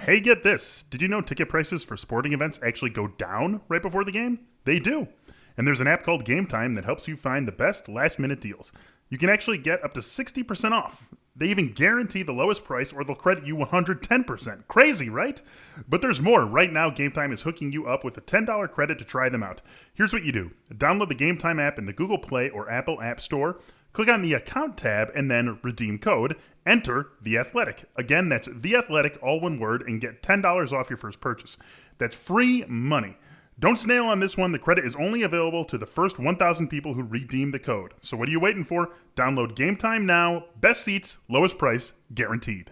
Hey, get this. Did you know ticket prices for sporting events actually go down right before the game? They do. And there's an app called Game Time that helps you find the best last-minute deals. You can actually get up to 60% off. They even guarantee the lowest price or they'll credit you 110%. Crazy, right? But there's more. Right now, Game Time is hooking you up with a $10 credit to try them out. Here's what you do. Download the Game Time app in the Google Play or Apple App Store. Click on the Account tab and then redeem code. Enter The Athletic. Again, that's The Athletic, all one word, and get $10 off your first purchase. That's free money. Don't snail on this one. The credit is only available to the first 1,000 people who redeem the code. So what are you waiting for? Download Game Time now. Best seats, lowest price, guaranteed.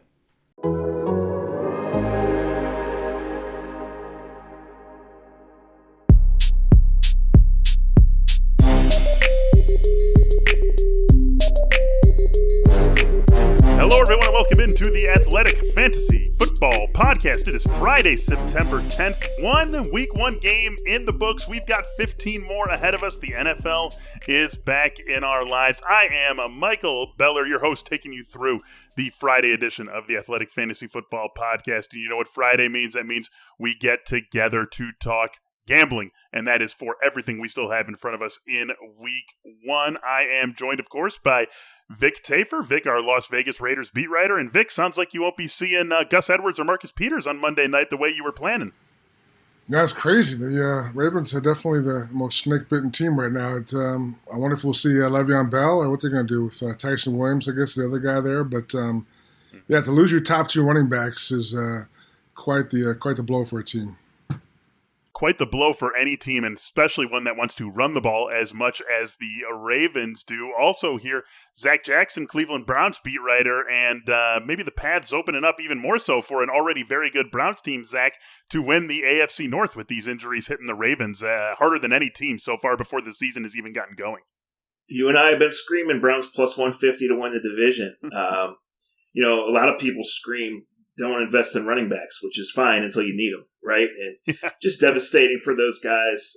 Hello, everyone, and welcome into the Athletic Fantasy Football Podcast. It is Friday, September 10th. Week one game in the books. We've got 15 more ahead of us. The NFL is back in our lives. I am Michael Beller, your host, taking you through the Friday edition of the Athletic Fantasy Football Podcast. And you know what Friday means? That means we get together to talk gambling, and that is for everything we still have in front of us in week one. I am joined, of course, by Vic Tafer. Vic, our Las Vegas Raiders beat writer. And Vic, sounds like you won't be seeing Gus Edwards or Marcus Peters on Monday night the way you were planning. That's crazy. The Ravens are definitely the most snake-bitten team right now. I wonder if we'll see Le'Veon Bell or what they're going to do with Tyson Williams, I guess, the other guy there. But, to lose your top two running backs is quite the blow for a team. Quite the blow for any team, and especially one that wants to run the ball as much as the Ravens do. Also here, Zach Jackson, Cleveland Browns beat writer, and maybe the paths opening up even more so for an already very good Browns team, Zach, to win the AFC North with these injuries hitting the Ravens harder than any team so far before the season has even gotten going. You and I have been screaming Browns plus 150 to win the division. A lot of people scream, don't invest in running backs, which is fine until you need them, right? And just devastating for those guys.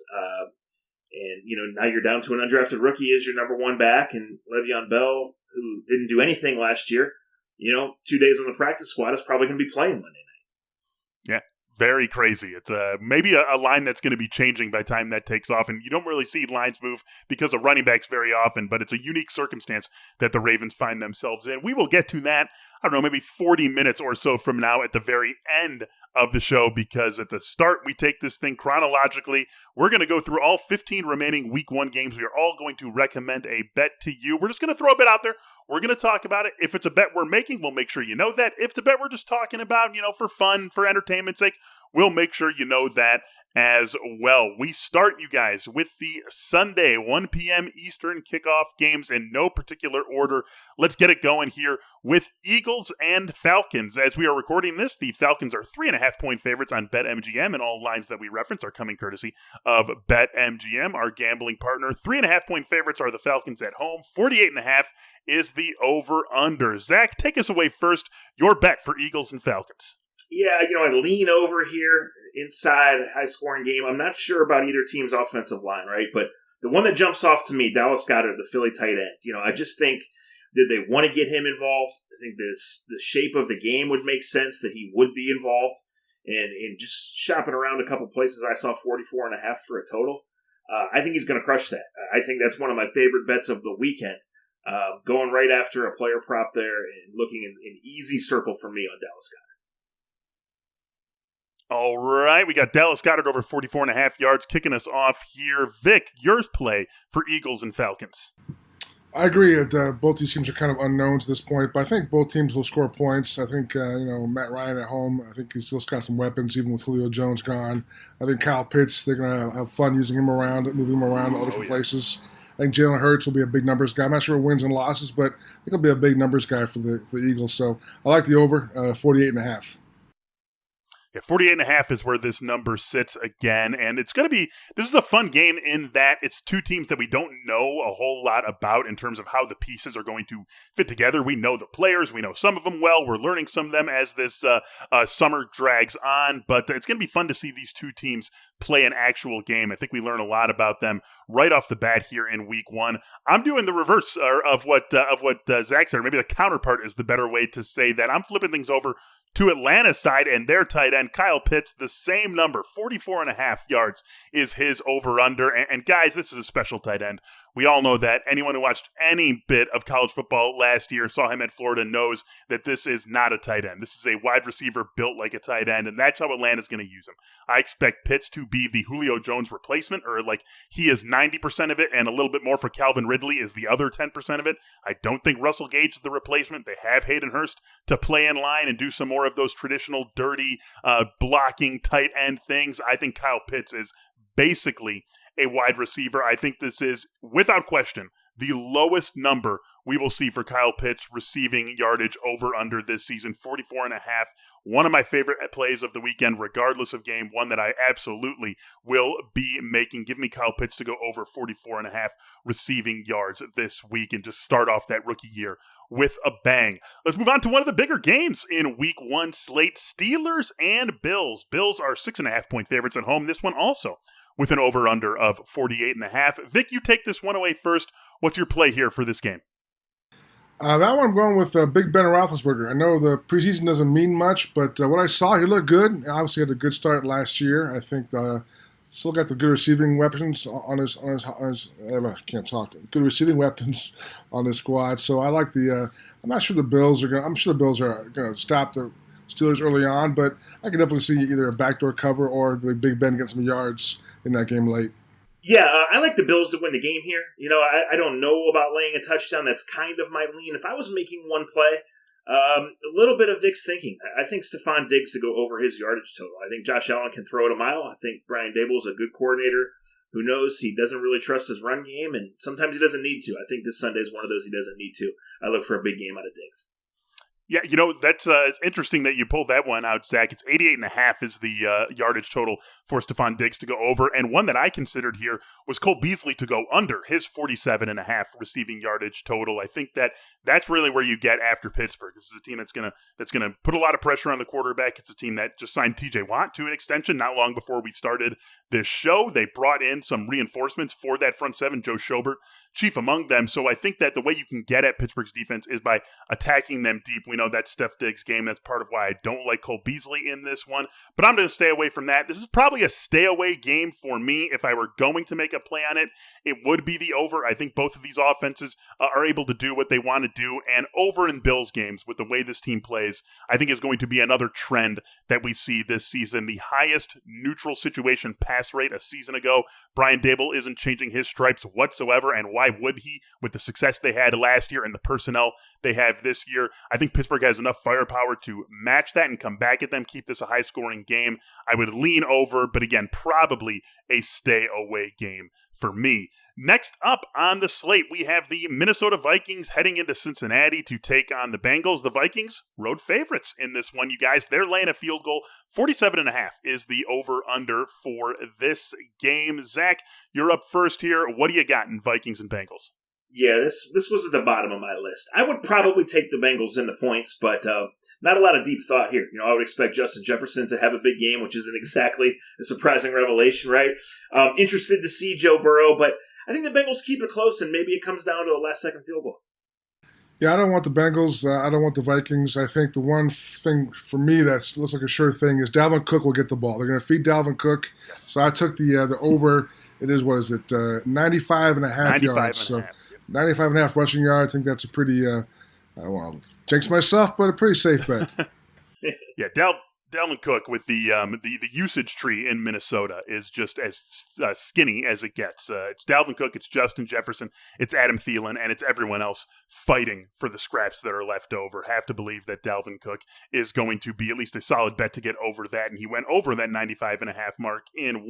Now you're down to an undrafted rookie as your number one back, and Le'Veon Bell, who didn't do anything last year, 2 days on the practice squad, is probably going to be playing Monday night. Yeah. Very crazy. It's maybe a line that's going to be changing by the time that takes off. And you don't really see lines move because of running backs very often, but it's a unique circumstance that the Ravens find themselves in. We will get to that, I don't know, maybe 40 minutes or so from now at the very end of the show, because at the start, we take this thing chronologically. We're going to go through all 15 remaining week one games. We are all going to recommend a bet to you. We're just going to throw a bet out there. We're going to talk about it. If it's a bet we're making, we'll make sure you know that. If it's a bet we're just talking about, for fun, for entertainment's sake, we'll make sure you know that as well. We start, you guys, with the Sunday 1 p.m. Eastern kickoff games in no particular order. Let's get it going here with Eagles and Falcons. As we are recording this, the Falcons are 3.5-point favorites on BetMGM, and all lines that we reference are coming courtesy of BetMGM, our gambling partner. 3.5-point favorites are the Falcons at home. 48.5 is the over-under. Zach, take us away first. Your bet for Eagles and Falcons. Yeah, I lean over here inside a high-scoring game. I'm not sure about either team's offensive line, right? But the one that jumps off to me, Dallas Goedert, the Philly tight end. I just think that they want to get him involved. I think the shape of the game would make sense that he would be involved. And just shopping around a couple places, I saw 44.5 for a total. I think he's going to crush that. I think that's one of my favorite bets of the weekend. Going right after a player prop there and looking in an easy circle for me on Dallas Goedert. All right, we got Dallas Goedert over 44.5 yards kicking us off here. Vic, yours play for Eagles and Falcons. I agree that both these teams are kind of unknowns at this point, but I think both teams will score points. I think, Matt Ryan at home, I think he's still got some weapons, even with Julio Jones gone. I think Kyle Pitts, they're going to have fun using him around, moving him around all different places. I think Jalen Hurts will be a big numbers guy. I'm not sure wins and losses, but I think he'll be a big numbers guy for the Eagles. So I like the over, 48.5. Yeah, 48.5 is where this number sits again, and it's going to be, this is a fun game in that it's two teams that we don't know a whole lot about in terms of how the pieces are going to fit together. We know the players, we know some of them well, we're learning some of them as this summer drags on, but it's going to be fun to see these two teams play an actual game. I think we learn a lot about them right off the bat here in week one. I'm doing the reverse of what Zach said, or maybe the counterpart is the better way to say that. I'm flipping things over to Atlanta's side and their tight end, Kyle Pitts, the same number, 44.5 yards is his over-under. And guys, this is a special tight end. We all know that. Anyone who watched any bit of college football last year, saw him at Florida, knows that this is not a tight end. This is a wide receiver built like a tight end, and that's how Atlanta's going to use him. I expect Pitts to be the Julio Jones replacement, or like he is 90% of it, and a little bit more for Calvin Ridley is the other 10% of it. I don't think Russell Gage is the replacement. They have Hayden Hurst to play in line and do some more of those traditional dirty blocking tight end things. I think Kyle Pitts is basically a wide receiver. I think this is, without question, the lowest number we will see for Kyle Pitts receiving yardage over under this season, 44.5. One of my favorite plays of the weekend, regardless of game, one that I absolutely will be making. Give me Kyle Pitts to go over 44.5 receiving yards this week and just start off that rookie year with a bang. Let's move on to one of the bigger games in week one slate, Steelers and Bills. Bills are 6.5-point favorites at home. This one also with an over-under of 48.5. Vic, you take this one away first. What's your play here for this game? That one I'm going with Big Ben Roethlisberger. I know the preseason doesn't mean much, but what I saw, he looked good. Obviously had a good start last year. I think still got the good receiving weapons on his I can't talk. Good receiving weapons on his squad. So I like the. I'm not sure the Bills are going. I'm sure the Bills are going to stop the Steelers early on, but I can definitely see either a backdoor cover or Big Ben get some yards in that game late. Yeah, I like the Bills to win the game here. You know, I don't know about laying a touchdown. That's kind of my lean. If I was making one play, a little bit of Vic's thinking. I think Stephon Diggs to go over his yardage total. I think Josh Allen can throw it a mile. I think Brian Dable is a good coordinator who knows he doesn't really trust his run game, and sometimes he doesn't need to. I think this Sunday is one of those he doesn't need to. I look for a big game out of Diggs. Yeah, you know, that's it's interesting that you pulled that one out, Zach. It's 88.5 is the yardage total for Stephon Diggs to go over. And one that I considered here was Cole Beasley to go under his 47.5 receiving yardage total. I think that's really where you get after Pittsburgh. This is a team that's gonna put a lot of pressure on the quarterback. It's a team that just signed TJ Watt to an extension not long before we started this show. They brought in some reinforcements for that front seven, Joe Schobert, chief among them. So I think that the way you can get at Pittsburgh's defense is by attacking them deep. We know that's Steph Diggs' game. That's part of why I don't like Cole Beasley in this one. But I'm going to stay away from that. This is probably a stay-away game for me. If I were going to make a play on it, it would be the over. I think both of these offenses are able to do what they want to do. And over in Bills games, with the way this team plays, I think is going to be another trend that we see this season. The highest neutral situation pass rate a season ago. Brian Dable isn't changing his stripes whatsoever. And why would he, with the success they had last year and the personnel they have this year? I think Pittsburgh has enough firepower to match that and come back at them, keep this a high-scoring game. I would lean over, but again, probably a stay-away game for me. Next up on the slate, we have the Minnesota Vikings heading into Cincinnati to take on the Bengals. The Vikings, road favorites in this one, you guys. They're laying a field goal. 47.5 is the over-under for this game. Zach, you're up first here. What do you got in Vikings and Bengals? Yeah, this was at the bottom of my list. I would probably take the Bengals in the points, but not a lot of deep thought here. You know, I would expect Justin Jefferson to have a big game, which isn't exactly a surprising revelation, right? Interested to see Joe Burrow, but I think the Bengals keep it close, and maybe it comes down to a last-second field goal. Yeah, I don't want the Bengals. I don't want the Vikings. I think the one thing for me that looks like a sure thing is Dalvin Cook will get the ball. They're going to feed Dalvin Cook. Yes. So I took the over. It is, 95.5 yards. So 95.5 rushing yards. I think that's a pretty, I don't want to jinx myself, but a pretty safe bet. Yeah, Dalvin Cook with the usage tree in Minnesota is just as skinny as it gets. It's Dalvin Cook, it's Justin Jefferson, it's Adam Thielen, and it's everyone else fighting for the scraps that are left over. Have to believe that Dalvin Cook is going to be at least a solid bet to get over that, and he went over that 95.5 mark in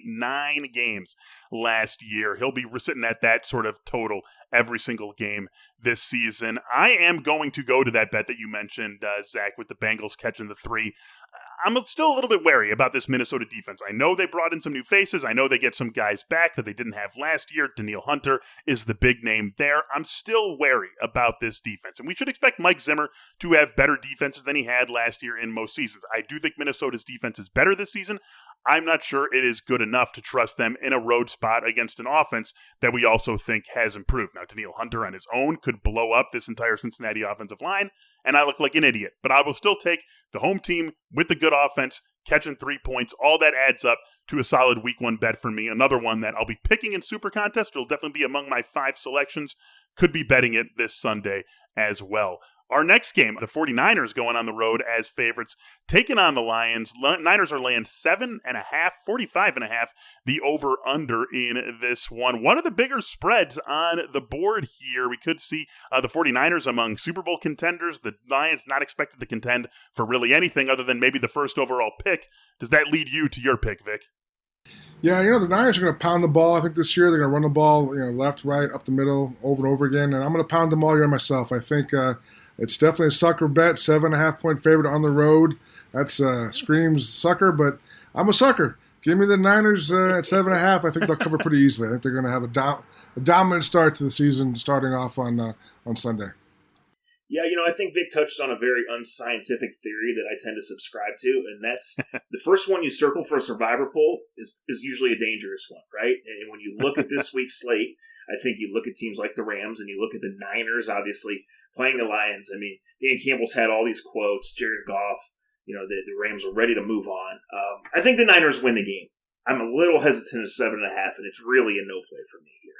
9 games last year. He'll be sitting at that sort of total every single game this season. I am going to go to that bet that you mentioned, Zach, with the Bengals catching the 3. I'm still a little bit wary about this Minnesota defense. I know they brought in some new faces. I know they get some guys back that they didn't have last year. Daniil Hunter is the big name there. I'm still wary about this defense. And we should expect Mike Zimmer to have better defenses than he had last year in most seasons. I do think Minnesota's defense is better this season. I'm not sure it is good enough to trust them in a road spot against an offense that we also think has improved. Now, Daniil Hunter on his own could blow up this entire Cincinnati offensive line, and I look like an idiot. But I will still take the home team with the good offense, catching 3 points. All that adds up to a solid week 1 bet for me. Another one that I'll be picking in Super Contest. It'll definitely be among my 5 selections. Could be betting it this Sunday as well. Our next game, the 49ers going on the road as favorites, taking on the Lions. Niners are laying 7.5, 45.5, the over-under in this one. One of the bigger spreads on the board here. We could see the 49ers among Super Bowl contenders. The Lions not expected to contend for really anything other than maybe the first overall pick. Does that lead you to your pick, Vic? Yeah, the Niners are going to pound the ball. I think this year they're going to run the ball, left, right, up the middle, over and over again. And I'm going to pound them all year myself. I think it's definitely a sucker bet. 7.5-point favorite on the road. That's screams sucker, but I'm a sucker. Give me the Niners at 7.5. I think they'll cover pretty easily. I think they're going to have a dominant start to the season, starting off on Sunday. Yeah, I think Vic touched on a very unscientific theory that I tend to subscribe to, and that's the first one you circle for a survivor pool is usually a dangerous one, right? And when you look at this week's slate, I think you look at teams like the Rams and you look at the Niners, obviously, playing the Lions. I mean, Dan Campbell's had all these quotes, Jared Goff, the Rams are ready to move on. I think the Niners win the game. I'm a little hesitant at 7.5, and it's really a no play for me here.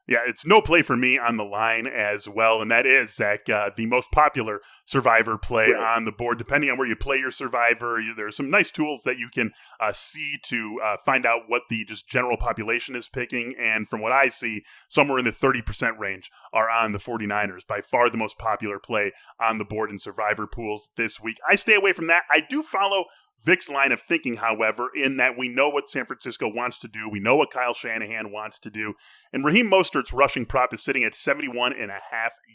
Yeah, it's no play for me on the line as well, and that is, Zach, the most popular Survivor play on the board. Depending on where you play your Survivor, there's some nice tools that you can see to find out what the just general population is picking, and from what I see, somewhere in the 30% range are on the 49ers. By far the most popular play on the board in Survivor pools this week. I stay away from that. I do follow Vic's line of thinking, however, in that we know what San Francisco wants to do. We know what Kyle Shanahan wants to do. And Raheem Mostert's rushing prop is sitting at 71.5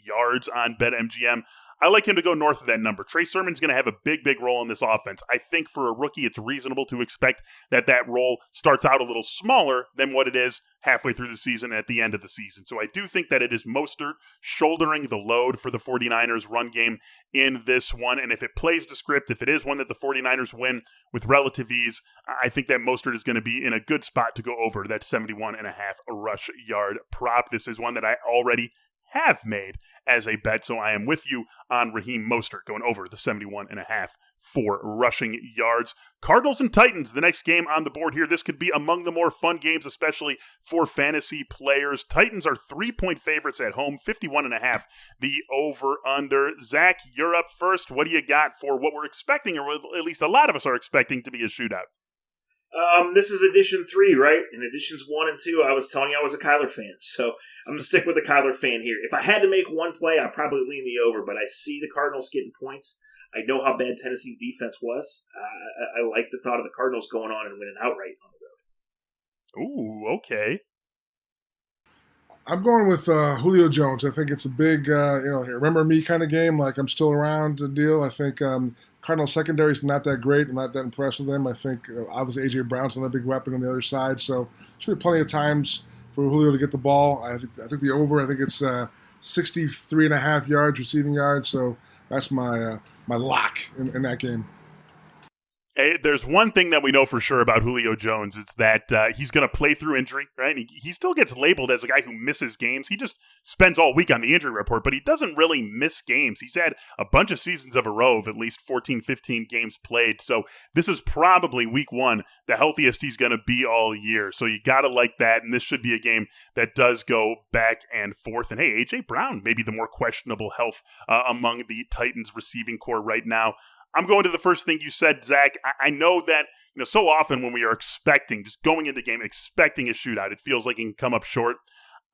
yards on BetMGM. I like him to go north of that number. Trey Sermon's going to have a big, big role in this offense. I think for a rookie, it's reasonable to expect that role starts out a little smaller than what it is halfway through the season and at the end of the season. So I do think that it is Mostert shouldering the load for the 49ers run game in this one. And if it plays the script, if it is one that the 49ers win with relative ease, I think that Mostert is going to be in a good spot to go over that 71.5 rush yard prop. This is one that I already have made as a bet, so I am with you on Raheem Mostert going over the 71.5 for rushing yards. Cardinals and Titans, the next game on the board here. This could be among the more fun games, especially for fantasy players. Titans are 3-point favorites at home, 51.5 the over-under. Zach, you're up first. What do you got for what we're expecting, or at least a lot of us are expecting to be a shootout? This is edition 3, right? In editions 1 and 2, I was telling you I was a Kyler fan, so I'm going to stick with the Kyler fan here. If I had to make one play, I'd probably lean the over, but I see the Cardinals getting points. I know how bad Tennessee's defense was. I like the thought of the Cardinals going on and winning outright on the road. Ooh, okay. I'm going with Julio Jones. I think it's a big, remember me kind of game, like I'm still around deal. I think Cardinals secondary is not that great. I'm not that impressed with them. I think obviously A.J. Brown's another big weapon on the other side, so should be plenty of times for Julio to get the ball. I think the over. I think it's 63.5 yards receiving yards. So that's my lock in that game. Hey, there's one thing that we know for sure about Julio Jones. It's that he's going to play through injury, right? He still gets labeled as a guy who misses games. He just spends all week on the injury report, but he doesn't really miss games. He's had a bunch of seasons of a row of at least 14, 15 games played. So this is probably week 1, the healthiest he's going to be all year. So you got to like that, and this should be a game that does go back and forth. And hey, A.J. Brown, maybe the more questionable health among the Titans receiving core right now. I'm going to the first thing you said, Zach. I know that so often when we are expecting, just going into game, expecting a shootout, it feels like it can come up short.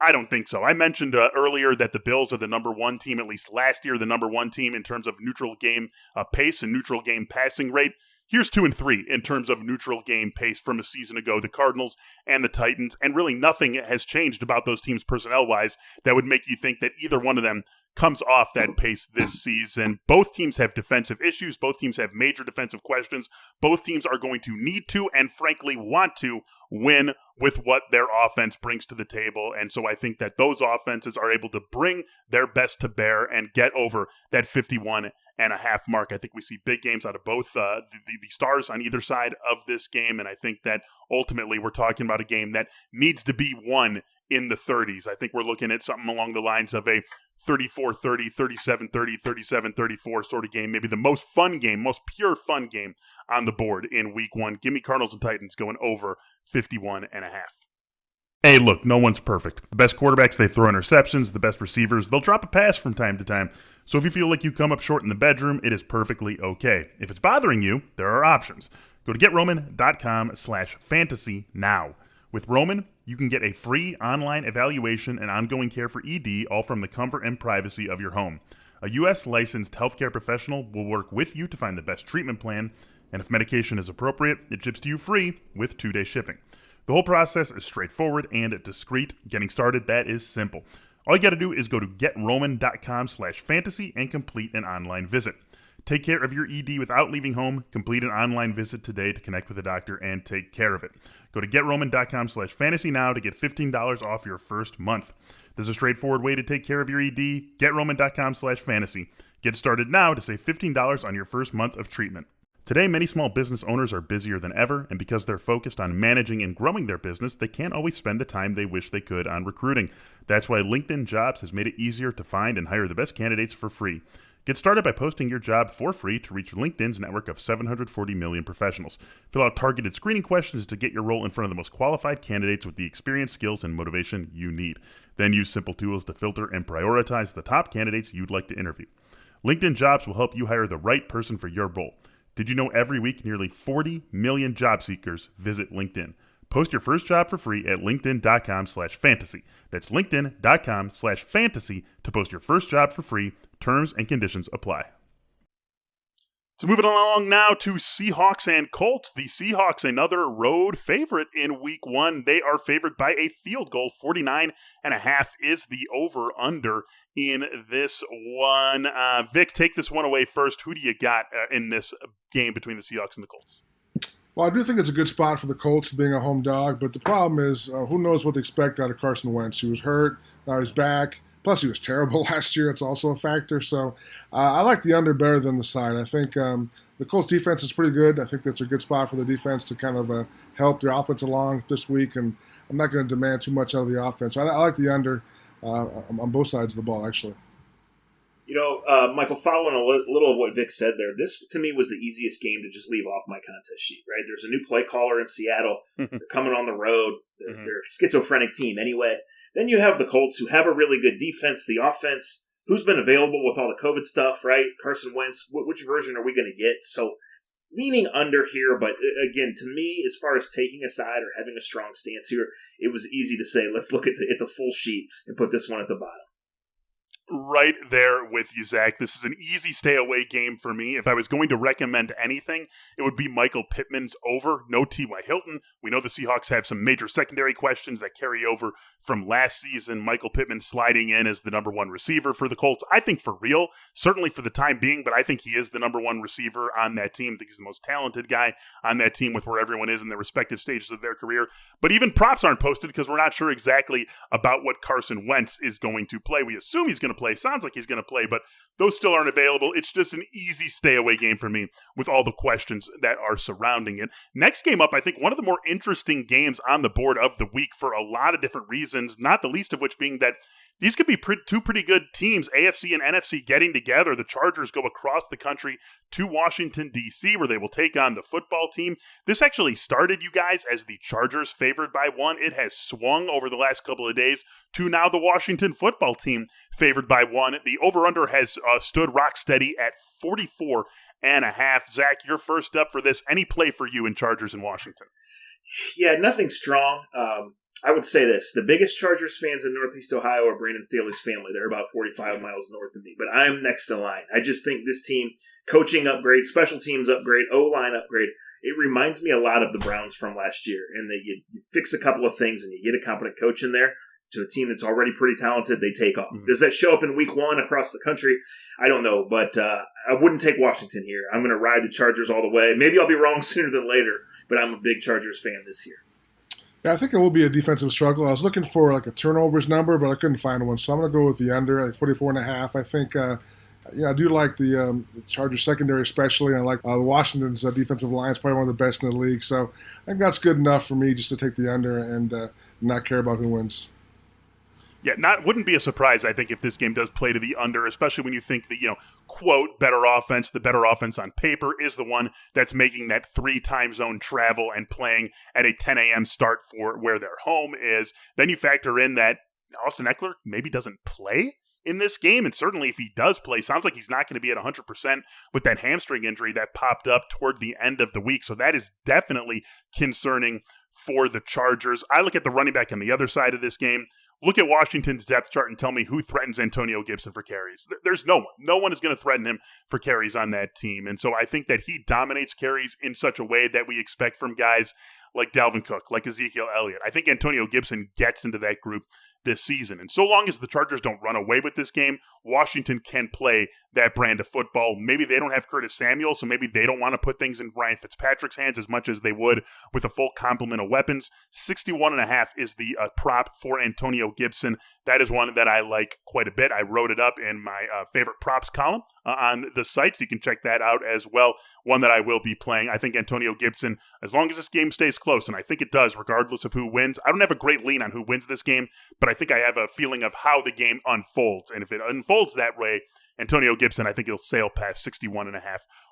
I don't think so. I mentioned earlier that the Bills are the number 1 team, at least last year, the number 1 team in terms of neutral game pace and neutral game passing rate. Here's 2 and 3 in terms of neutral game pace from a season ago, the Cardinals and the Titans, and really nothing has changed about those teams personnel-wise that would make you think that either one of them comes off that pace this season. Both teams have defensive issues. Both teams have major defensive questions. Both teams are going to need to, and frankly want to, win with what their offense brings to the table. And so I think that those offenses are able to bring their best to bear and get over that 51.5 mark. I think we see big games out of both the stars on either side of this game. And I think that ultimately we're talking about a game that needs to be won in the 30s. I think we're looking at something along the lines of a 34-30, 37-30, 37-34 sort of game. Maybe the most fun game, most pure fun game on the board in week 1. Give me Cardinals and Titans going over 51.5. Hey, look, no one's perfect. The best quarterbacks, they throw interceptions. The best receivers, they'll drop a pass from time to time. So if you feel like you come up short in the bedroom, it is perfectly okay. If it's bothering you, there are options. Go to GetRoman.com/fantasy now. With Roman, you can get a free online evaluation and ongoing care for ED, all from the comfort and privacy of your home. A U.S. licensed healthcare professional will work with you to find the best treatment plan, and if medication is appropriate, it ships to you free with 2-day shipping. The whole process is straightforward and discreet. Getting started, that is simple. All you got to do is go to GetRoman.com/fantasy and complete an online visit. Take care of your ED without leaving home. Complete an online visit today to connect with a doctor and take care of it. Go to GetRoman.com/fantasy now to get $15 off your first month. There's a straightforward way to take care of your ED. GetRoman.com/fantasy. Get started now to save $15 on your first month of treatment. Today, many small business owners are busier than ever, and because they're focused on managing and growing their business, they can't always spend the time they wish they could on recruiting. That's why LinkedIn Jobs has made it easier to find and hire the best candidates for free. Get started by posting your job for free to reach LinkedIn's network of 740 million professionals. Fill out targeted screening questions to get your role in front of the most qualified candidates with the experience, skills, and motivation you need. Then use simple tools to filter and prioritize the top candidates you'd like to interview. LinkedIn Jobs will help you hire the right person for your role. Did you know every week nearly 40 million job seekers visit LinkedIn? Post your first job for free at linkedin.com/fantasy. That's linkedin.com/fantasy to post your first job for free. Terms and conditions apply. So moving along now to Seahawks and Colts. The Seahawks, another road favorite in week 1. They are favored by a field goal. 49.5 is the over-under in this one. Vic, take this one away first. Who do you got in this game between the Seahawks and the Colts? Well, I do think it's a good spot for the Colts being a home dog, but the problem is who knows what to expect out of Carson Wentz. He was hurt, now he's back. Plus, he was terrible last year. It's also a factor. So I like the under better than the side. I think the Colts defense is pretty good. I think that's a good spot for the defense to kind of help their offense along this week. And I'm not going to demand too much out of the offense. So I like the under on both sides of the ball, actually. You know, Michael, following a little of what Vic said there, this to me was the easiest game to just leave off my contest sheet, right? There's a new play caller in Seattle. They're coming on the road. They're a schizophrenic team anyway. Then you have the Colts, who have a really good defense. The offense, who's been available with all the COVID stuff, right? Carson Wentz, which version are we going to get? So leaning under here, but again, to me, as far as taking a side or having a strong stance here, it was easy to say, let's look at the full sheet and put this one at the bottom. Right there with you, Zach. This is an easy stay-away game for me. If I was going to recommend anything, it would be Michael Pittman's over. No T.Y. Hilton. We know the Seahawks have some major secondary questions that carry over from last season. Michael Pittman sliding in as the number 1 receiver for the Colts. I think for real, certainly for the time being, but I think he is the number 1 receiver on that team. I think he's the most talented guy on that team with where everyone is in their respective stages of their career. But even props aren't posted because we're not sure exactly about what Carson Wentz is going to play. We assume he's going to play. Sounds like he's going to play, but those still aren't available. It's just an easy stay-away game for me with all the questions that are surrounding it. Next game up, I think one of the more interesting games on the board of the week for a lot of different reasons, not the least of which being that these could be two pretty good teams, AFC and NFC, getting together. The Chargers go across the country to Washington, D.C., where they will take on the football team. This actually started, you guys, as the Chargers favored by 1. It has swung over the last couple of days to now the Washington football team favored by 1. The over-under has stood rock steady at 44.5. Zach, you're first up for this. Any play for you in Chargers in Washington? Yeah, nothing strong. I would say this. The biggest Chargers fans in Northeast Ohio are Brandon Staley's family. They're about 45 miles north of me. But I'm next in line. I just think this team, coaching upgrade, special teams upgrade, O-line upgrade, it reminds me a lot of the Browns from last year. And that you fix a couple of things and you get a competent coach in there. to a team that's already pretty talented, they take off. Mm-hmm. Does that show up in week 1 across the country? I don't know, but I wouldn't take Washington here. I'm going to ride the Chargers all the way. Maybe I'll be wrong sooner than later, but I'm a big Chargers fan this year. Yeah, I think it will be a defensive struggle. I was looking for like a turnovers number, but I couldn't find one, so I'm going to go with the under, like 44.5. I think, I do like the Chargers secondary especially, and I like Washington's defensive line is probably one of the best in the league. So I think that's good enough for me just to take the under and not care about who wins. Yeah, wouldn't be a surprise, I think, if this game does play to the under, especially when you think that, quote, better offense, the better offense on paper is the one that's making that 3 time zone travel and playing at a 10 a.m. start for where their home is. Then you factor in that Austin Eckler maybe doesn't play in this game, and certainly if he does play, sounds like he's not going to be at 100% with that hamstring injury that popped up toward the end of the week. So that is definitely concerning for the Chargers. I look at the running back on the other side of this game. Look at Washington's depth chart and tell me who threatens Antonio Gibson for carries. There's no one. No one is going to threaten him for carries on that team. And so I think that he dominates carries in such a way that we expect from guys like Dalvin Cook, like Ezekiel Elliott. I think Antonio Gibson gets into that group this season. And so long as the Chargers don't run away with this game, Washington can play that brand of football. Maybe they don't have Curtis Samuel, so maybe they don't want to put things in Ryan Fitzpatrick's hands as much as they would with a full complement of weapons. 61.5 is the prop for Antonio Gibson. That is one that I like quite a bit. I wrote it up in my favorite props column on the site, so you can check that out as well. One that I will be playing. I think Antonio Gibson, as long as this game stays close, and I think it does, regardless of who wins. I don't have a great lean on who wins this game, but I think I have a feeling of how the game unfolds. And if it unfolds that way, Antonio Gibson, I think he'll sail past 61.5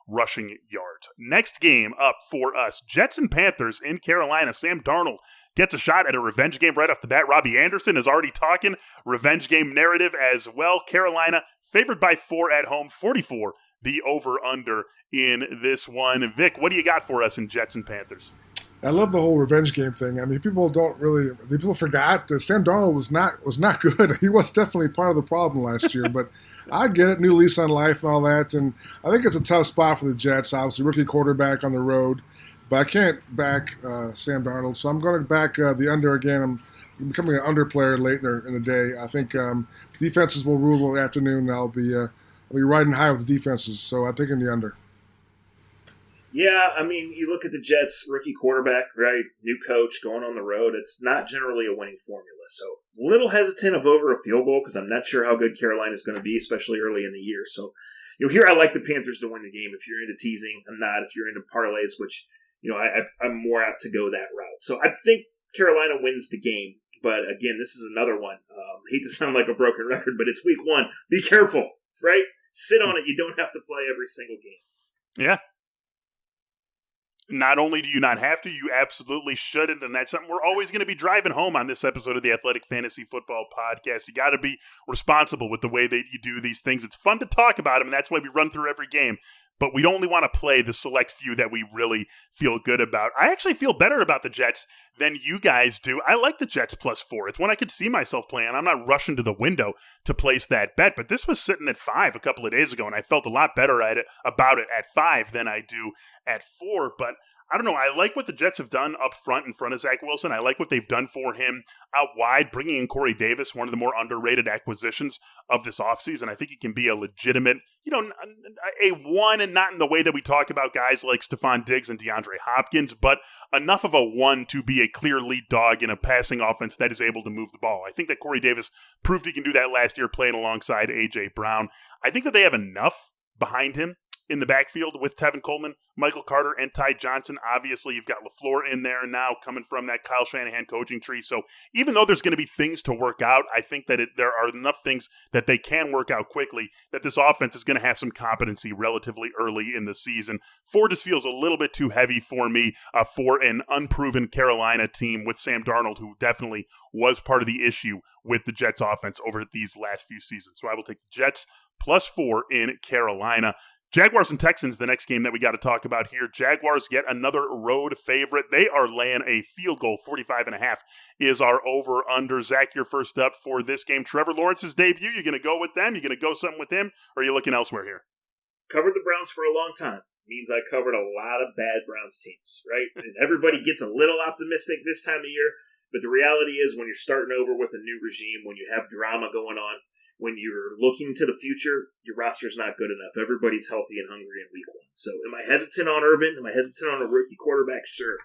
rushing yards. Next game up for us, Jets and Panthers in Carolina. Sam Darnold gets a shot at a revenge game right off the bat. Robbie Anderson is already talking revenge game narrative as well. Carolina favored by 4 at home, 44 the over-under in this one. Vic, what do you got for us in Jets and Panthers? I love the whole revenge game thing. I mean, people forgot that Sam Darnold was not good. He was definitely part of the problem last year, but I get it, new lease on life and all that, and I think it's a tough spot for the Jets. Obviously, rookie quarterback on the road, but I can't back Sam Darnold, so I'm going to back the under again. I'm becoming an under player late in the day. I think defenses will rule the afternoon. I'll be riding high with the defenses, so I'm taking the under. Yeah, I mean, you look at the Jets, rookie quarterback, right? New coach, going on the road. It's not generally a winning formula. So a little hesitant of over a field goal because I'm not sure how good Carolina's going to be, especially early in the year. So, here I like the Panthers to win the game. If you're into teasing, I'm not. If you're into parlays, which, I'm more apt to go that route. So I think Carolina wins the game. But again, this is another one. I hate to sound like a broken record, but it's week 1. Be careful, right? Sit on it. You don't have to play every single game. Yeah. Not only do you not have to, you absolutely shouldn't, and that's something we're always going to be driving home on this episode of the Athletic Fantasy Football Podcast. You got to be responsible with the way that you do these things. It's fun to talk about them, and that's why we run through every game. But we only want to play the select few that we really feel good about. I actually feel better about the Jets than you guys do. I like the Jets +4. It's one I could see myself playing. I'm not rushing to the window to place that bet, but this was sitting at 5 a couple of days ago, and I felt a lot better about it at 5 than I do at 4. But I don't know. I like what the Jets have done up front in front of Zach Wilson. I like what they've done for him out wide, bringing in Corey Davis, one of the more underrated acquisitions of this offseason. I think he can be a legitimate, a one, and not in the way that we talk about guys like Stephon Diggs and DeAndre Hopkins, but enough of a one to be a clear lead dog in a passing offense that is able to move the ball. I think that Corey Davis proved he can do that last year playing alongside A.J. Brown. I think that they have enough behind him in the backfield with Tevin Coleman, Michael Carter, and Ty Johnson. Obviously, you've got LaFleur in there now coming from that Kyle Shanahan coaching tree. So even though there's going to be things to work out, I think that there are enough things that they can work out quickly that this offense is going to have some competency relatively early in the season. 4 just feels a little bit too heavy for me for an unproven Carolina team with Sam Darnold, who definitely was part of the issue with the Jets offense over these last few seasons. So I will take the Jets +4 in Carolina. Jaguars and Texans, the next game that we got to talk about here. Jaguars get another road favorite. They are laying a field goal. 45.5 is our over-under. Zach, you're first up for this game. Trevor Lawrence's debut. You going to go with them? You going to go something with him? Or are you looking elsewhere here? Covered the Browns for a long time. Means I covered a lot of bad Browns teams, right? And everybody gets a little optimistic this time of year. But the reality is when you're starting over with a new regime, when you have drama going on, when you're looking to the future, your roster's not good enough. Everybody's healthy and hungry in week 1. So am I hesitant on Urban? Am I hesitant on a rookie quarterback? Sure.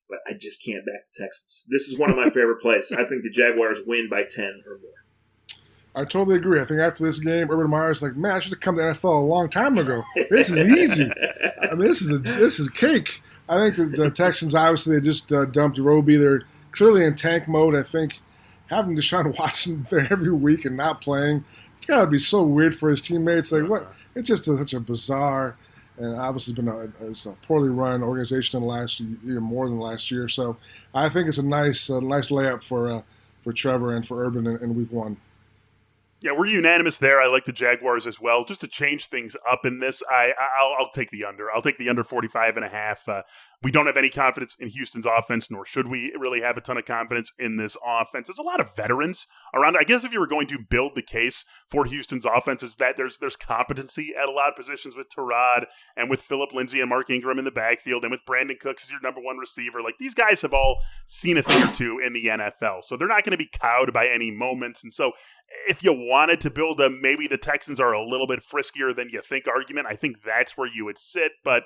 But I just can't back the Texans. This is one of my favorite plays. I think the Jaguars win by 10 or more. I totally agree. I think after this game, Urban Meyer's like, man, I should have come to the NFL a long time ago. This is easy. I mean, this is cake. I think the Texans, obviously, they just dumped Roby. They're clearly in tank mode. I think having Deshaun Watson there every week and not playing, it's got to be so weird for his teammates. Like, what? It's just such a bizarre and obviously been a poorly run organization in the last year, more than last year. So I think it's a nice layup for Trevor and for Urban in week 1. Yeah, we're unanimous there. I like the Jaguars as well. Just to change things up in this, I'll take the under. I'll take the under 45.5. We don't have any confidence in Houston's offense, nor should we really have a ton of confidence in this offense. There's a lot of veterans around. I guess if you were going to build the case for Houston's offense, is that there's competency at a lot of positions with Tyrod and with Phillip Lindsay and Mark Ingram in the backfield and with Brandon Cooks as your number 1 receiver. Like, these guys have all seen a thing or two in the NFL, so they're not going to be cowed by any moments. And so if you wanted to build a maybe the Texans are a little bit friskier than you think argument, I think that's where you would sit, but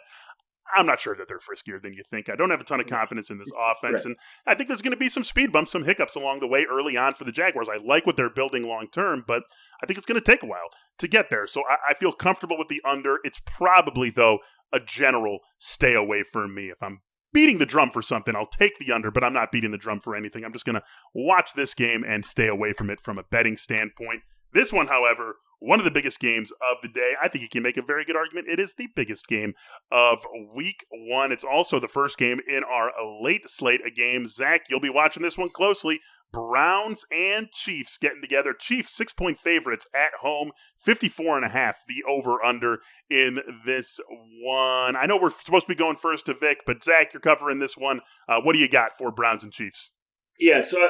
I'm not sure that they're friskier than you think. I don't have a ton of confidence in this offense, and I think there's going to be some speed bumps, some hiccups along the way early on for the Jaguars. I like what they're building long term, but I think it's going to take a while to get there. So I feel comfortable with the under. It's probably, though, a general stay away from me. If I'm beating the drum for something, I'll take the under, but I'm not beating the drum for anything. I'm just going to watch this game and stay away from it from a betting standpoint. This one, however, one of the biggest games of the day. I think you can make a very good argument. It is the biggest game of week 1. It's also the first game in our late slate of games. Zach, you'll be watching this one closely. Browns and Chiefs getting together. Chiefs 6-point favorites at home, 54.5, the over-under in this one. I know we're supposed to be going first to Vic, but Zach, you're covering this one. What do you got for Browns and Chiefs? Yeah, so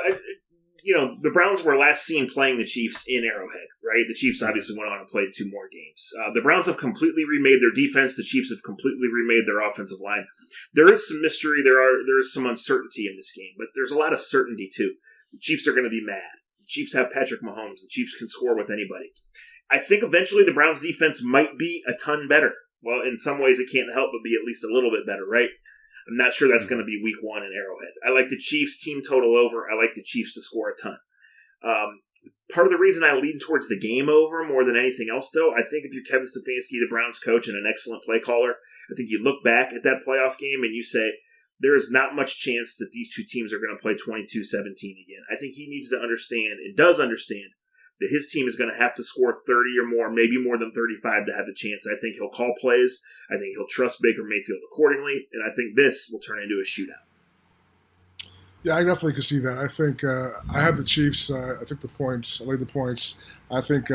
the Browns were last seen playing the Chiefs in Arrowhead, right? The Chiefs obviously went on and played 2 more games. The Browns have completely remade their defense. The Chiefs have completely remade their offensive line. There is some mystery. There is some uncertainty in this game, but there's a lot of certainty too. The Chiefs are going to be mad. The Chiefs have Patrick Mahomes. The Chiefs can score with anybody. I think eventually the Browns defense might be a ton better. Well, in some ways it can't help but be at least a little bit better, right? I'm not sure that's going to be week 1 in Arrowhead. I like the Chiefs team total over. I like the Chiefs to score a ton. Part of the reason I lean towards the game over more than anything else, though, I think if you're Kevin Stefanski, the Browns coach, and an excellent play caller, I think you look back at that playoff game and you say, there is not much chance that these two teams are going to play 22-17 again. I think he needs to understand, and does understand, that his team is going to have to score 30 or more, maybe more than 35 to have a chance. I think he'll call plays. I think he'll trust Baker Mayfield accordingly, and I think this will turn into a shootout. Yeah, I definitely can see that. I think I have the Chiefs. I took the points. I laid the points. I think,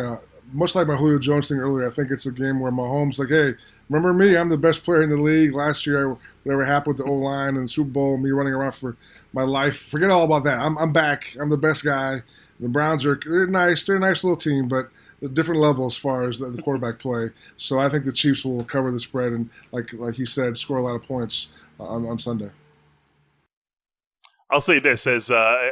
much like my Julio Jones thing earlier, I think it's a game where Mahomes like, hey, remember me? I'm the best player in the league. Last year, whatever happened with the O-line and the Super Bowl, me running around for my life. Forget all about that. I'm back. I'm the best guy. The Browns they're nice. They're a nice little team, but there's different levels as far as the quarterback play. So I think the Chiefs will cover the spread and, like he said, score a lot of points on Sunday. I'll say this as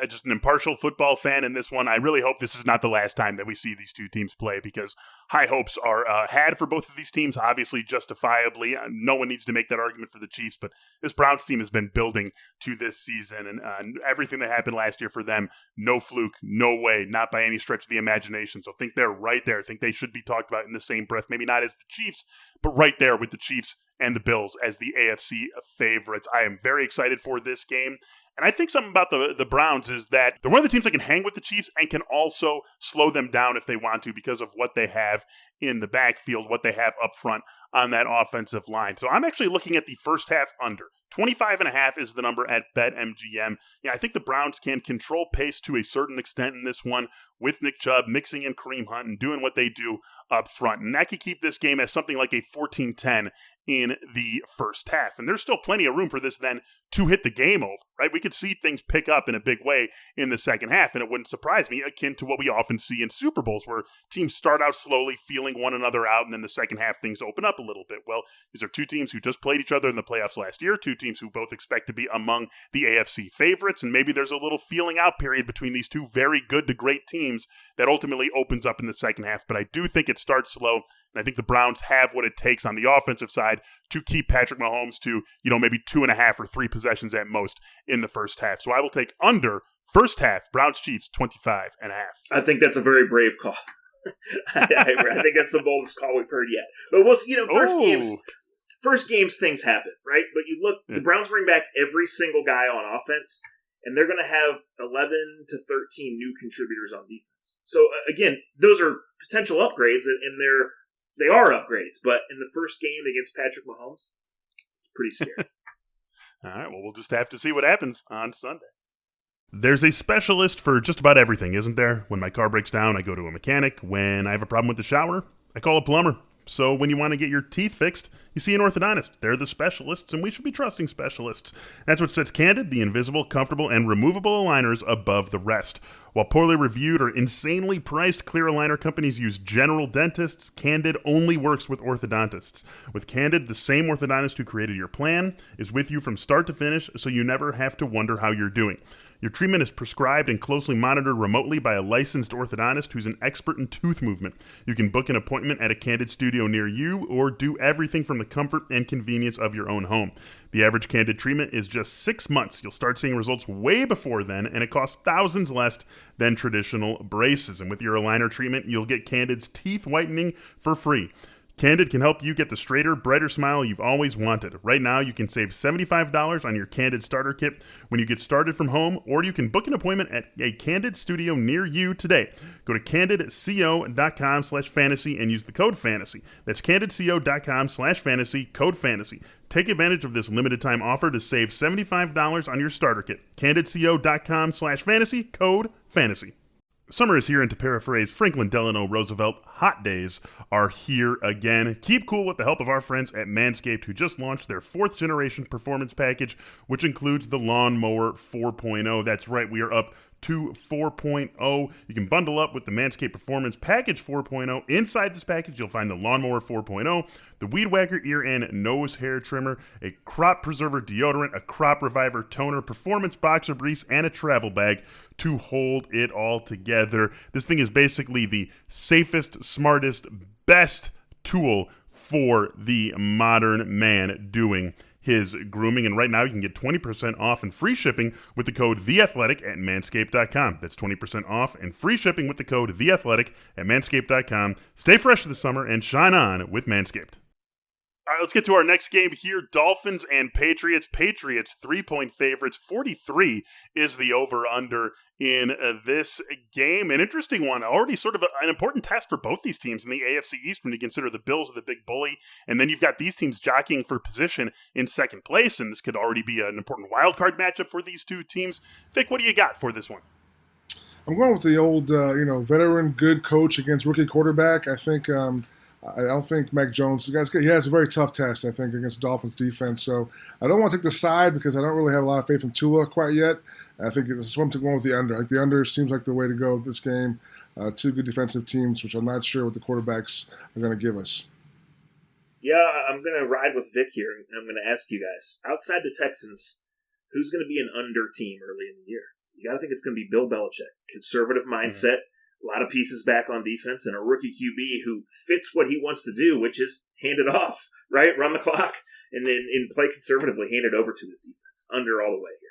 just an impartial football fan in this one. I really hope this is not the last time that we see these two teams play because high hopes are had for both of these teams, obviously justifiably. No one needs to make that argument for the Chiefs, but this Browns team has been building to this season, and everything that happened last year for them, no fluke, no way, not by any stretch of the imagination. So I think they're right there. I think they should be talked about in the same breath, maybe not as the Chiefs, but right there with the Chiefs and the Bills as the AFC favorites. I am very excited for this game. And I think something about the Browns is that they're one of the teams that can hang with the Chiefs and can also slow them down if they want to because of what they have in the backfield, what they have up front on that offensive line. So I'm actually looking at the first half under. 25.5 is the number at BetMGM. Yeah, I think the Browns can control pace to a certain extent in this one with Nick Chubb mixing in Kareem Hunt and doing what they do up front. And that could keep this game as something like a 14-10 in the first half. And there's still plenty of room for this then to hit the game over, right? We could see things pick up in a big way in the second half, and it wouldn't surprise me, akin to what we often see in Super Bowls, where teams start out slowly, feeling one another out, and then the second half things open up a little bit. Well, these are two teams who just played each other in the playoffs last year, two teams who both expect to be among the AFC favorites, and maybe there's a little feeling out period between these two very good to great teams that ultimately opens up in the second half. But I do think it starts slow, and I think the Browns have what it takes on the offensive side to keep Patrick Mahomes to, maybe 2.5 or 3 possessions at most in the first half. So I will take under first half, Browns-Chiefs 25.5. I think that's a very brave call. I think that's the boldest call we've heard yet. But we'll see, first games things happen, right? But you look, the Browns bring back every single guy on offense, and they're going to have 11 to 13 new contributors on defense. So again, those are potential upgrades, and they are upgrades. But in the first game against Patrick Mahomes, it's pretty scary. All right, well, we'll just have to see what happens on Sunday. There's a specialist for just about everything, isn't there? When my car breaks down, I go to a mechanic. When I have a problem with the shower, I call a plumber. So when you want to get your teeth fixed, you see an orthodontist. They're the specialists, and we should be trusting specialists. That's what sets Candid, the invisible, comfortable, and removable aligners above the rest. While poorly reviewed or insanely priced clear aligner companies use general dentists, Candid only works with orthodontists. With Candid, the same orthodontist who created your plan is with you from start to finish, so you never have to wonder how you're doing. Your treatment is prescribed and closely monitored remotely by a licensed orthodontist who's an expert in tooth movement. You can book an appointment at a Candid studio near you or do everything from the comfort and convenience of your own home. The average Candid treatment is just 6 months. You'll start seeing results way before then, and it costs thousands less than traditional braces. And with your aligner treatment, you'll get Candid's teeth whitening for free. Candid can help you get the straighter, brighter smile you've always wanted. Right now, you can save $75 on your Candid starter kit when you get started from home, or you can book an appointment at a Candid studio near you today. Go to candidco.com/fantasy and use the code FANTASY. That's candidco.com/fantasy, code FANTASY. Take advantage of this limited time offer to save $75 on your starter kit. candidco.com/fantasy, code FANTASY. Summer is here, and to paraphrase Franklin Delano Roosevelt, hot days are here again. Keep cool with the help of our friends at Manscaped, who just launched their 4th generation performance package, which includes the Lawnmower 4.0. That's right, we are up to 4.0. You can bundle up with the Manscaped Performance Package 4.0. Inside this package, you'll find the Lawnmower 4.0, the Weed Whacker ear and nose hair trimmer, a crop preserver deodorant, a crop reviver toner, performance boxer briefs, and a travel bag to hold it all together. This thing is basically the safest, smartest, best tool for the modern man doing his grooming. And right now you can get 20% off and free shipping with the code THEATHLETIC at manscaped.com. That's 20% off and free shipping with the code THEATHLETIC at manscaped.com. Stay fresh this summer and shine on with Manscaped. All right, let's get to our next game here. Dolphins and Patriots. Patriots 3-point favorites. 43 is the over-under in this game. An interesting one. Already sort of an important test for both these teams in the AFC East when you consider the Bills are the big bully. And then you've got these teams jockeying for position in second place. And this could already be an important wild card matchup for these two teams. Vic, what do you got for this one? I'm going with the old, veteran, good coach against rookie quarterback. I don't think Mac Jones, he has a very tough test, I think, against the Dolphins defense. So I don't want to take the side because I don't really have a lot of faith in Tua quite yet. I think it's something going with the under. Like the under seems like the way to go with this game. Two good defensive teams, which I'm not sure what the quarterbacks are going to give us. Yeah, I'm going to ride with Vic here, and I'm going to ask you guys, outside the Texans, who's going to be an under team early in the year? You got to think it's going to be Bill Belichick. Conservative mindset. A lot of pieces back on defense, and a rookie QB who fits what he wants to do, which is hand it off, right? Run the clock, and then play conservatively, hand it over to his defense. Under all the way here.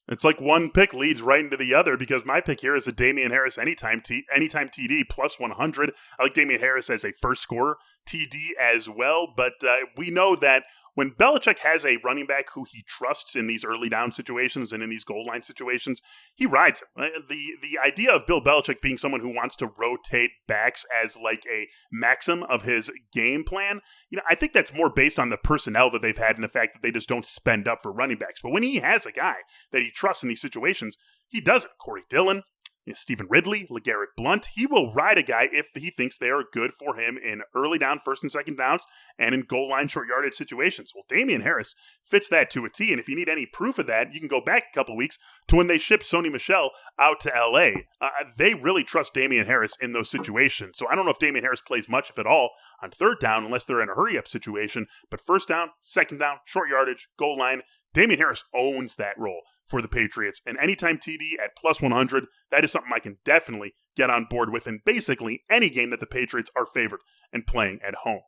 It's like one pick leads right into the other because my pick here is a Damian Harris anytime TD plus 100. I like Damian Harris as a first scorer TD as well, but we know that when Belichick has a running back who he trusts in these early down situations and in these goal line situations, he rides him. The idea of Bill Belichick being someone who wants to rotate backs as like a maxim of his game plan, I think that's more based on the personnel that they've had and the fact that they just don't spend up for running backs. But when he has a guy that he trusts in these situations, he does it. Corey Dillon, Stephen Ridley, LeGarrette Blount. He will ride a guy if he thinks they are good for him in early down, first and second downs, and in goal line short yardage situations. Well, Damian Harris fits that to a T, and if you need any proof of that, you can go back a couple weeks to when they shipped Sony Michel out to L.A. They really trust Damian Harris in those situations. So I don't know if Damian Harris plays much, if at all, on third down, unless they're in a hurry-up situation. But first down, second down, short yardage, goal line, Damian Harris owns that role for the Patriots. And anytime TD at plus 100, that is something I can definitely get on board with in basically any game that the Patriots are favored and playing at home.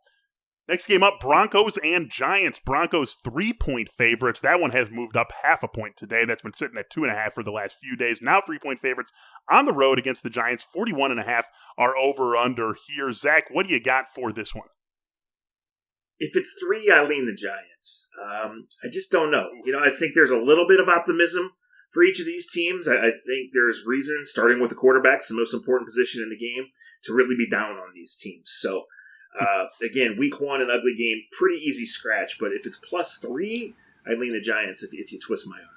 Next game up, Broncos and Giants. Broncos 3-point favorites. That one has moved up half a point today. That's been sitting at 2.5 for the last few days. Now 3-point favorites on the road against the Giants. 41.5 are over under here. Zach, what do you got for this one? If it's 3, I lean the Giants. I just don't know. I think there's a little bit of optimism for each of these teams. I think there's reason, starting with the quarterbacks, the most important position in the game, to really be down on these teams. So, again, week 1, an ugly game, pretty easy scratch. But if it's plus 3, I lean the Giants if you twist my arm here.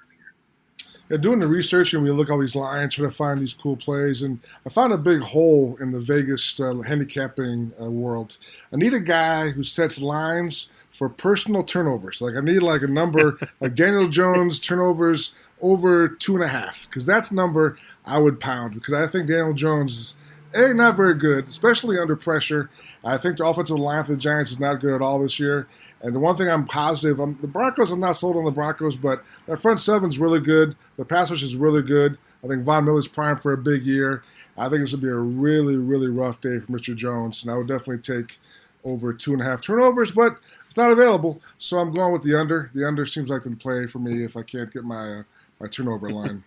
Yeah, doing the research and we look at all these lines, try to find these cool plays, and I found a big hole in the Vegas handicapping world. I need a guy who sets lines for personal turnovers. Like I need like a number like Daniel Jones turnovers over 2.5, because that's a number I would pound, because I think Daniel Jones is not very good, especially under pressure. I think the offensive line for the Giants is not good at all this year. And the one thing I'm positive, the Broncos, I'm not sold on the Broncos, but their front seven's really good. The pass rush is really good. I think Von Miller's primed for a big year. I think this would be a really, really rough day for Mr. Jones, and I would definitely take over 2.5 turnovers, but it's not available, so I'm going with the under. The under seems like the play for me if I can't get my turnover line.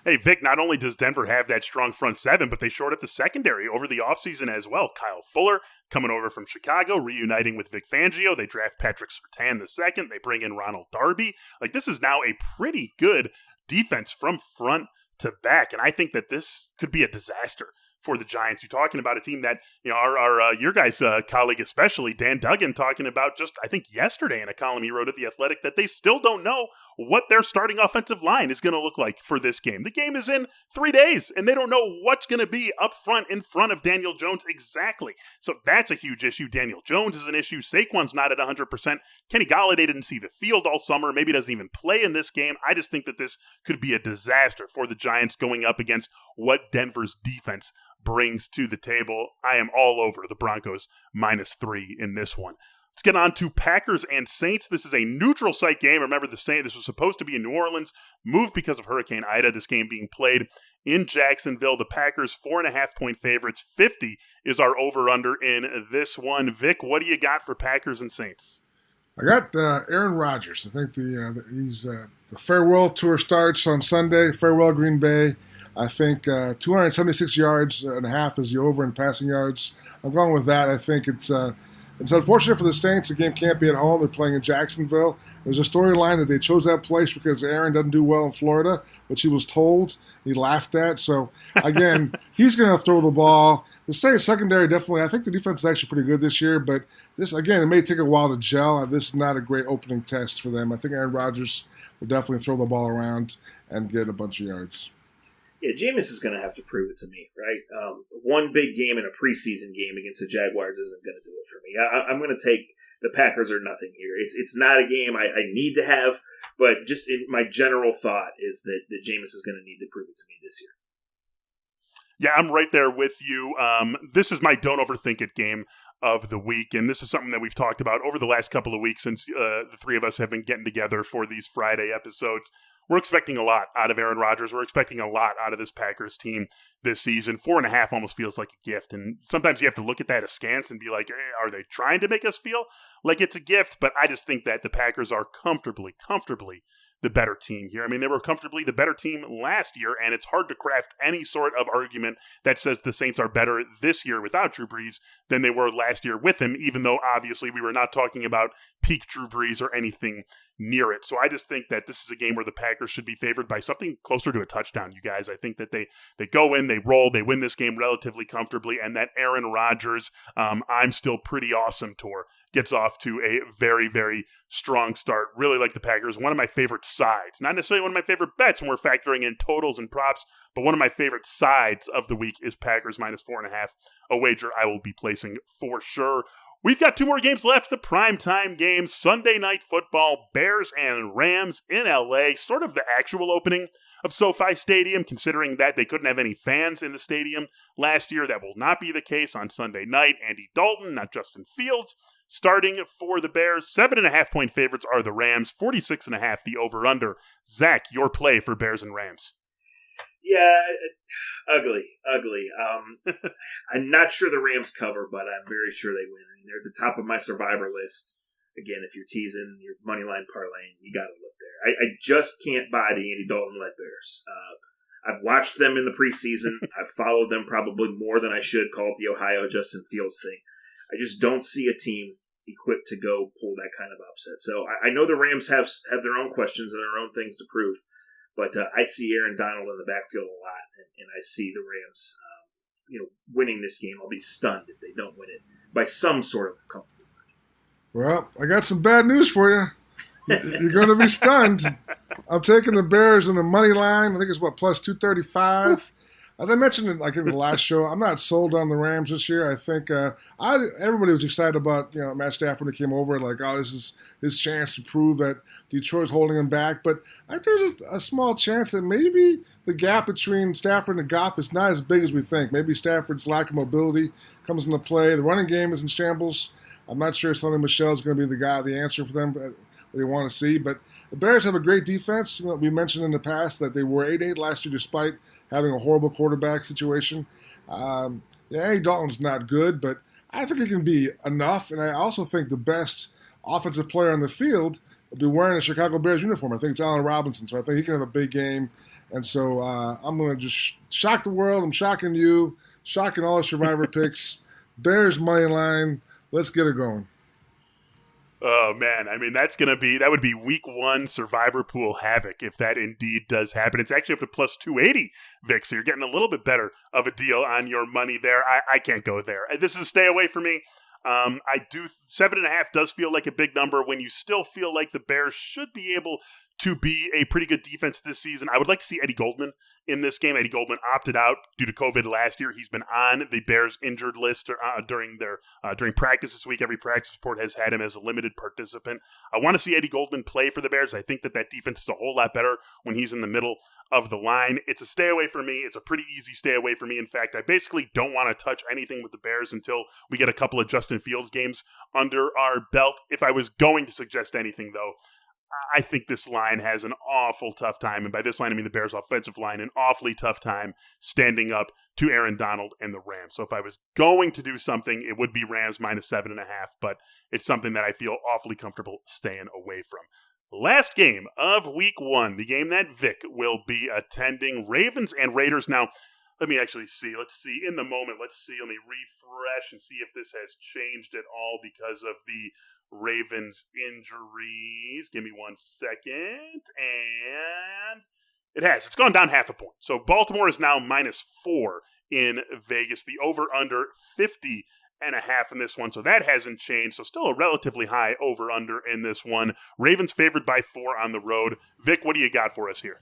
Hey, Vic, not only does Denver have that strong front seven, but they shored up the secondary over the offseason as well. Kyle Fuller coming over from Chicago, reuniting with Vic Fangio. They draft Patrick Surtain II. They bring in Ronald Darby. Like, this is now a pretty good defense from front to back, and I think that this could be a disaster for the Giants. You're talking about a team that, your guys' colleague especially, Dan Duggan, talking about just, I think, yesterday in a column he wrote at The Athletic, that they still don't know what their starting offensive line is going to look like for this game. The game is in 3 days, and they don't know what's going to be up front in front of Daniel Jones exactly. So that's a huge issue. Daniel Jones is an issue. Saquon's not at 100%. Kenny Golladay didn't see the field all summer. Maybe doesn't even play in this game. I just think that this could be a disaster for the Giants going up against what Denver's defense brings to the table. I am all over the Broncos -3 in this one. Let's get on to Packers and Saints. This is a neutral site game. Remember, this was supposed to be in New Orleans, moved because of Hurricane Ida. This game being played in Jacksonville. The Packers 4.5-point favorites. 50 is our over-under in this one. Vic, what do you got for Packers and Saints? I got Aaron Rodgers. I think the farewell tour starts on Sunday. Farewell Green Bay. I think 276 yards and a half is the over in passing yards. I'm going with that. I think it's unfortunate for the Saints. The game can't be at home. They're playing in Jacksonville. There's a storyline that they chose that place because Aaron doesn't do well in Florida, which he was told. He laughed at. So, again, he's going to throw the ball. The Saints secondary definitely, I think the defense is actually pretty good this year, but this, again, it may take a while to gel. This is not a great opening test for them. I think Aaron Rodgers will definitely throw the ball around and get a bunch of yards. Yeah, Jameis is going to have to prove it to me, right? One big game in a preseason game against the Jaguars isn't going to do it for me. I'm going to take the Packers or nothing here. It's not a game I need to have, but just in my general thought is that Jameis is going to need to prove it to me this year. Yeah, I'm right there with you. This is my don't overthink it game of the week, and this is something that we've talked about over the last couple of weeks since the three of us have been getting together for these Friday episodes. We're expecting a lot out of Aaron Rodgers. We're expecting a lot out of this Packers team this season. 4.5 almost feels like a gift, and sometimes you have to look at that askance and be like, are they trying to make us feel like it's a gift? But I just think that the Packers are comfortably the better team here. I mean, they were comfortably the better team last year, and it's hard to craft any sort of argument that says the Saints are better this year without Drew Brees than they were last year with him, even though obviously we were not talking about peak Drew Brees or anything near it. So I just think that this is a game where the Packers should be favored by something closer to a touchdown, you guys. I think that they go in, they roll, they win this game relatively comfortably, and that Aaron Rodgers, I'm still pretty awesome tour, gets off to a very, very strong start. Really like the Packers. One of my favorite sides. Not necessarily one of my favorite bets when we're factoring in totals and props, but one of my favorite sides of the week is Packers -4.5, a wager I will be placing for sure. We've got 2 more games left, the primetime games, Sunday Night Football, Bears and Rams in LA, sort of the actual opening of SoFi Stadium, considering that they couldn't have any fans in the stadium last year. That will not be the case on Sunday night. Andy Dalton, not Justin Fields, starting for the Bears. 7.5-point favorites are the Rams, 46.5 the over-under. Zach, your play for Bears and Rams. Yeah, ugly. I'm not sure the Rams cover, but I'm very sure they win. I mean, they're at the top of my survivor list. Again, if you're teasing your money line parlaying, you got to look there. I just can't buy the Andy Dalton-led Bears. I've watched them in the preseason. I've followed them probably more than I should, call it the Ohio Justin Fields thing. I just don't see a team equipped to go pull that kind of upset. So I know the Rams have their own questions and their own things to prove. But I see Aaron Donald in the backfield a lot, and I see the Rams, winning this game. I'll be stunned if they don't win it by some sort of comfortable margin. Well, I got some bad news for you. You're going to be stunned. I'm taking the Bears in the money line. I think it's plus 235. As I mentioned in the last show, I'm not sold on the Rams this year. I think everybody was excited about Matt Stafford when he came over. This is his chance to prove that Detroit's holding him back. But I think there's a small chance that maybe the gap between Stafford and Goff is not as big as we think. Maybe Stafford's lack of mobility comes into play. The running game is in shambles. I'm not sure Sonny Michel's going to be the answer for them that they want to see. But the Bears have a great defense. We mentioned in the past that they were 8-8 last year despite having a horrible quarterback situation. Andy Dalton's not good, but I think he can be enough. And I also think the best offensive player on the field will be wearing a Chicago Bears uniform. I think it's Allen Robinson, so I think he can have a big game. And so I'm going to just shock the world. I'm shocking you, shocking all the survivor picks. Bears money line. Let's get it going. Oh, man. I mean, that would be week 1 survivor pool havoc if that indeed does happen. It's actually up to plus 280, Vic, so you're getting a little bit better of a deal on your money there. I can't go there. This is a stay away for me. 7.5 does feel like a big number when you still feel like the Bears should be able to be a pretty good defense this season. I would like to see Eddie Goldman in this game. Eddie Goldman opted out due to COVID last year. He's been on the Bears injured list during practice this week. Every practice report has had him as a limited participant. I want to see Eddie Goldman play for the Bears. I think that defense is a whole lot better when he's in the middle of the line. It's a stay away for me. It's a pretty easy stay away for me. In fact, I basically don't want to touch anything with the Bears until we get a couple of Justin Fields games under our belt. If I was going to suggest anything, though, I think this line has an awful tough time, and by this line I mean the Bears' offensive line, an awfully tough time standing up to Aaron Donald and the Rams. So if I was going to do something, it would be Rams -7.5, but it's something that I feel awfully comfortable staying away from. Last game of week 1, the game that Vic will be attending, Ravens and Raiders. Now, let me actually see. Let's see. In the moment, let me refresh and see if this has changed at all because of the Ravens injuries. Give me 1 second. And it has. It's gone down half a point. So Baltimore is now -4 in Vegas. The over-under 50.5 in this one. So that hasn't changed. So still a relatively high over-under in this one. Ravens favored by 4 on the road. Vic, what do you got for us here?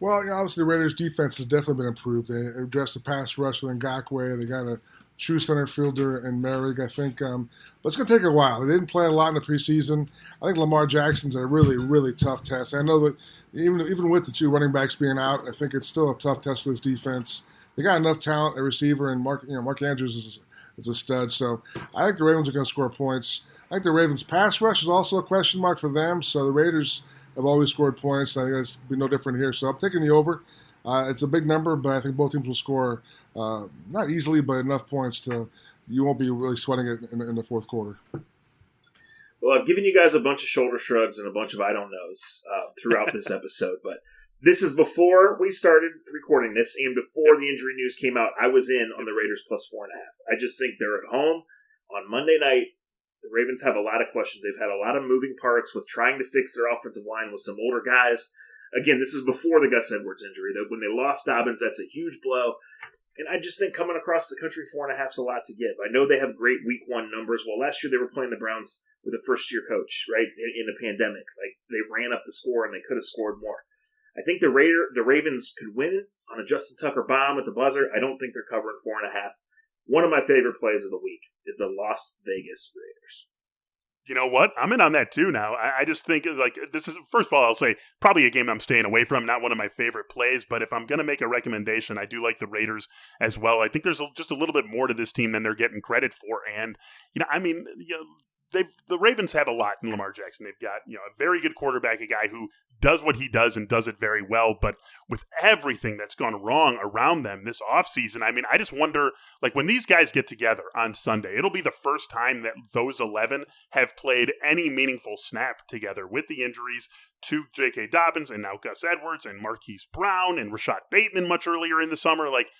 Well, obviously the Raiders' defense has definitely been improved. They addressed the pass rush with Ngakoue. They got a true center fielder in Merrick, I think. But it's going to take a while. They didn't play a lot in the preseason. I think Lamar Jackson's a really, really tough test. I know that even with the 2 running backs being out, I think it's still a tough test for this defense. They got enough talent at receiver, and Mark Andrews is a stud. So I think the Ravens are going to score points. I think the Ravens' pass rush is also a question mark for them. So the Raiders have always scored points. I think it's be no different here. So I'm taking the over. It's a big number, but I think both teams will score not easily, but enough points you won't be really sweating it in the fourth quarter. Well, I've given you guys a bunch of shoulder shrugs and a bunch of I don't knows throughout this episode, but this is before we started recording this and before the injury news came out. I was in on the Raiders +4.5. I just think they're at home on Monday night. The Ravens have a lot of questions. They've had a lot of moving parts with trying to fix their offensive line with some older guys. Again, this is before the Gus Edwards injury. When they lost Dobbins, that's a huge blow. And I just think coming across the country, 4.5 is a lot to give. I know they have great week 1 numbers. Well, last year they were playing the Browns with a first-year coach, right, in the pandemic. Like, they ran up the score, and they could have scored more. I think the Ravens could win on a Justin Tucker bomb at the buzzer. I don't think they're covering 4.5. One of my favorite plays of the week is the Las Vegas Raiders. You know what? I'm in on that too now. I just think, like, this is, first of all, I'll say probably a game I'm staying away from, not one of my favorite plays, but if I'm going to make a recommendation, I do like the Raiders as well. I think there's just a little bit more to this team than they're getting credit for. And, the Ravens have a lot in Lamar Jackson. They've got, a very good quarterback, a guy who does what he does and does it very well. But with everything that's gone wrong around them this offseason, I just wonder, like, when these guys get together on Sunday, it'll be the first time that those 11 have played any meaningful snap together with the injuries to J.K. Dobbins and now Gus Edwards and Marquise Brown and Rashad Bateman much earlier in the summer. Like,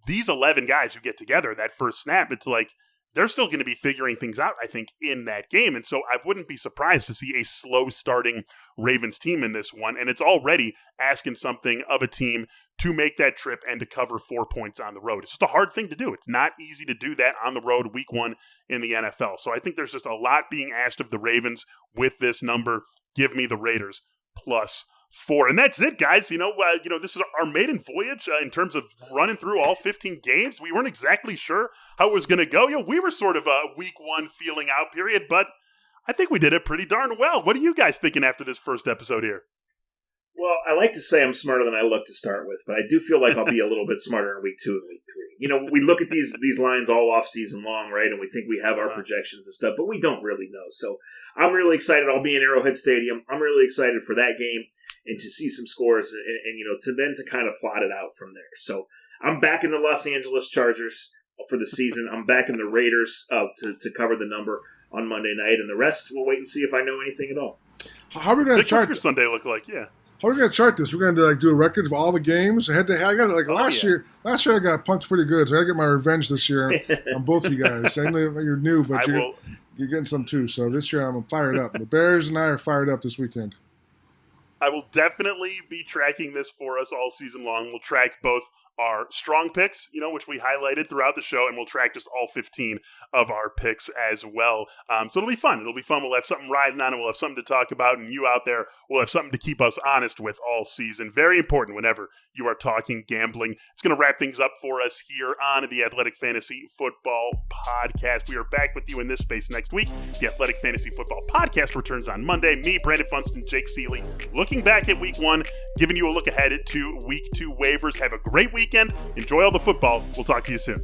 these 11 guys who get together that first snap, it's like, they're still going to be figuring things out, I think, in that game. And so I wouldn't be surprised to see a slow-starting Ravens team in this one. And it's already asking something of a team to make that trip and to cover 4 points on the road. It's just a hard thing to do. It's not easy to do that on the road week 1 in the NFL. So I think there's just a lot being asked of the Ravens with this number. Give me the Raiders plus 4. And that's it, guys. This is our maiden voyage in terms of running through all 15 games. We weren't exactly sure how it was going to go. We were sort of a week 1 feeling out period, but I think we did it pretty darn well. What are you guys thinking after this first episode here? Well, I like to say I'm smarter than I look to start with, but I do feel like I'll be a little bit smarter in week 2 and week 3. We look at these lines all off season long, right? And we think we have our projections and stuff, but we don't really know. So I'm really excited. I'll be in Arrowhead Stadium. I'm really excited for that game and to see some scores and to kind of plot it out from there. So I'm back in the Los Angeles Chargers for the season. I'm back in the Raiders to cover the number on Monday night, and the rest we'll wait and see if I know anything at all. How are we going to chart What's your Sunday look like? Yeah. How are we going to chart this? We're going to do a record of all the games head to head. I got it last year. Last year I got punked pretty good, so I got to get my revenge this year on both of you guys. I know you're new, but you're getting some too. So this year I'm fired up. The Bears and I are fired up this weekend. I will definitely be tracking this for us all season long. We'll track both our strong picks, which we highlighted throughout the show, and we'll track just all 15 of our picks as well. So it'll be fun. We'll have something riding on, and we'll have something to talk about, and you out there will have something to keep us honest with all season. Very important whenever you are talking gambling. It's going to wrap things up for us here on the Athletic Fantasy Football Podcast. We are back with you in this space next week. The Athletic Fantasy Football Podcast returns on Monday. Me, Brandon Funston, Jake Seeley, looking back at week 1, giving you a look ahead to week 2 waivers. Have a great weekend. Enjoy all the football. We'll talk to you soon.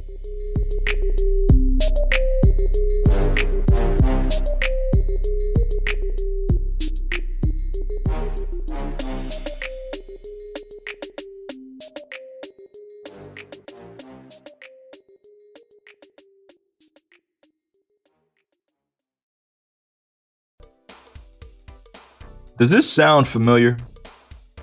Does this sound familiar?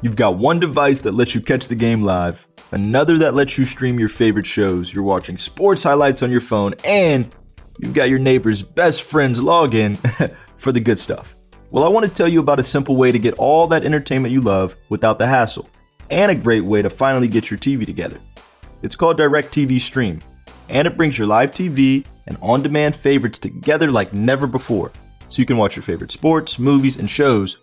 You've got one device that lets you catch the game live, another that lets you stream your favorite shows, you're watching sports highlights on your phone, and you've got your neighbor's best friend's login for the good stuff. Well, I want to tell you about a simple way to get all that entertainment you love without the hassle, and a great way to finally get your TV together. It's called DirecTV Stream, and it brings your live TV and on-demand favorites together like never before, so you can watch your favorite sports, movies, and shows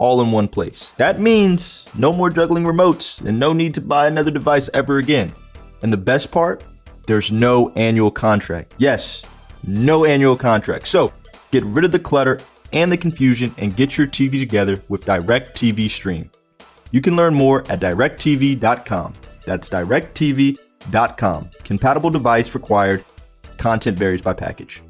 all in one place. That means no more juggling remotes and no need to buy another device ever again. And the best part, there's no annual contract. Yes, no annual contract. So get rid of the clutter and the confusion and get your TV together with DirecTV Stream. You can learn more at directtv.com. That's directtv.com. Compatible device required. Content varies by package.